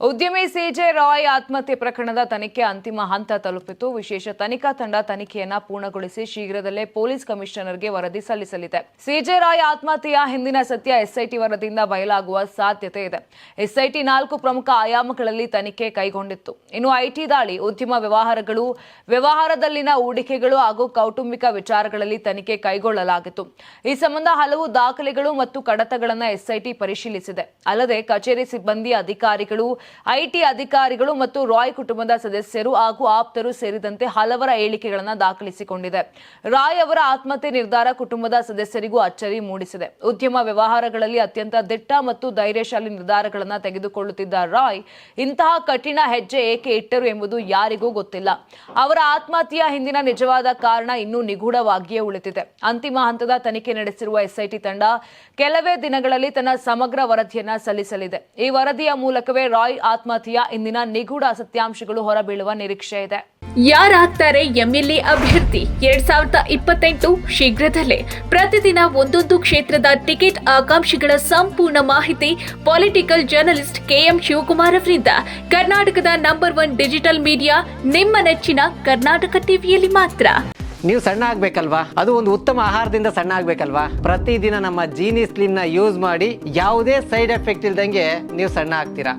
ಉದ್ಯಮಿ ಸಿಜೆ ರಾಯ್ ಆತ್ಮಹತ್ಯೆ ಪ್ರಕರಣದ ತನಿಖೆ ಅಂತಿಮ ಹಂತ ತಲುಪಿತು. ವಿಶೇಷ ತನಿಖಾ ತಂಡ ತನಿಖೆಯನ್ನ ಪೂರ್ಣಗೊಳಿಸಿ ಶೀಘ್ರದಲ್ಲೇ ಪೊಲೀಸ್ ಕಮಿಷನರ್ಗೆ ವರದಿ ಸಲ್ಲಿಸಲಿದೆ. ಸಿಜೆ ರಾಯ್ ಆತ್ಮಹತ್ಯೆಯ ಹಿಂದಿನ ಸತ್ಯ ಎಸ್ಐಟಿ ವರದಿಯಿಂದ ಬಯಲಾಗುವ ಸಾಧ್ಯತೆ ಇದೆ. ಎಸ್ಐಟಿ 4 ಪ್ರಮುಖ ಆಯಾಮಗಳಲ್ಲಿ ತನಿಖೆ ಕೈಗೊಂಡಿತ್ತು. ಇನ್ನು ಐಟಿ ದಾಳಿ, ಉದ್ಯಮ ವ್ಯವಹಾರಗಳು, ವ್ಯವಹಾರದಲ್ಲಿನ ಹೂಡಿಕೆಗಳು ಹಾಗೂ ಕೌಟುಂಬಿಕ ವಿಚಾರಗಳಲ್ಲಿ ತನಿಖೆ ಕೈಗೊಳ್ಳಲಾಗಿತ್ತು. ಈ ಸಂಬಂಧ ಹಲವು ದಾಖಲೆಗಳು ಮತ್ತು ಕಡತಗಳನ್ನು ಎಸ್ಐಟಿ ಪರಿಶೀಲಿಸಿದೆ. ಅಲ್ಲದೆ ಕಚೇರಿ ಸಿಬ್ಬಂದಿ, ಅಧಿಕಾರಿಗಳು, ಐಟಿ ಅಧಿಕಾರಿಗಳು ಮತ್ತು ರಾಯ್ ಕುಟುಂಬದ ಸದಸ್ಯರು ಹಾಗೂ ಆಪ್ತರು ಸೇರಿದಂತೆ ಹಲವರ ಹೇಳಿಕೆಗಳನ್ನು ದಾಖಲಿಸಿಕೊಂಡಿದೆ. ರಾಯ್ ಅವರ ಆತ್ಮಹತ್ಯೆ ನಿರ್ಧಾರ ಕುಟುಂಬದ ಸದಸ್ಯರಿಗೂ ಅಚ್ಚರಿ ಮೂಡಿಸಿದೆ. ಉದ್ಯಮ ವ್ಯವಹಾರಗಳಲ್ಲಿ ಅತ್ಯಂತ ದಿಟ್ಟ ಮತ್ತು ಧೈರ್ಯಶಾಲಿ ನಿರ್ಧಾರಗಳನ್ನು ತೆಗೆದುಕೊಳ್ಳುತ್ತಿದ್ದ ರಾಯ್ ಇಂತಹ ಕಠಿಣ ಹೆಜ್ಜೆ ಏಕೆ ಇಟ್ಟರು ಎಂಬುದು ಯಾರಿಗೂ ಗೊತ್ತಿಲ್ಲ. ಅವರ ಆತ್ಮಹತ್ಯೆಯ ಹಿಂದಿನ ನಿಜವಾದ ಕಾರಣ ಇನ್ನೂ ನಿಗೂಢವಾಗಿಯೇ ಉಳಿದಿದೆ. ಅಂತಿಮ ಹಂತದ ತನಿಖೆ ನಡೆಸಿರುವ ಎಸ್ಐಟಿ ತಂಡ ಕೆಲವೇ ದಿನಗಳಲ್ಲಿ ತನ್ನ ಸಮಗ್ರ ವರದಿಯನ್ನ ಸಲ್ಲಿಸಲಿದೆ. ಈ ವರದಿಯ ಮೂಲಕವೇ ರಾಯ್ ಆತ್ಮಹತ್ಯೆಯ ಇಂದಿನ ನಿಗೂಢ ಸತ್ಯಾಂಶಗಳು ಹೊರಬೀಳುವ ನಿರೀಕ್ಷೆ ಇದೆ. ಯಾರಾಗ್ತಾರೆ ಎಂಎಲ್ಎ ಅಭ್ಯರ್ಥಿ 2028 ಶೀಘ್ರದಲ್ಲೇ. ಪ್ರತಿದಿನ ಒಂದೊಂದು ಕ್ಷೇತ್ರದ ಟಿಕೆಟ್ ಆಕಾಂಕ್ಷಿಗಳ ಸಂಪೂರ್ಣ ಮಾಹಿತಿ ಪೊಲಿಟಿಕಲ್ ಜರ್ನಲಿಸ್ಟ್ ಕೆಎಂ ಶಿವಕುಮಾರ್ ಅವರಿಂದ. ಕರ್ನಾಟಕದ ನಂಬರ್ 1 ಡಿಜಿಟಲ್ ಮೀಡಿಯಾ ನಿಮ್ಮ ನೆಚ್ಚಿನ ಕರ್ನಾಟಕ ಟಿವಿಯಲ್ಲಿ ಮಾತ್ರ. ನೀವು ಸಣ್ಣ ಆಗ್ಬೇಕಲ್ವಾ? ಅದು ಒಂದು ಉತ್ತಮ ಆಹಾರದಿಂದ ಸಣ್ಣ ಆಗ್ಬೇಕಲ್ವಾ? ಪ್ರತಿದಿನ ನಮ್ಮ ಜೀನಿ ಸ್ಲಿಮ್ ನ ಯೂಸ್ ಮಾಡಿ ಯಾವುದೇ ಸೈಡ್ ಎಫೆಕ್ಟ್ ಇಲ್ದಂಗೆ ನೀವು ಸಣ್ಣ ಆಗ್ತೀರಾ.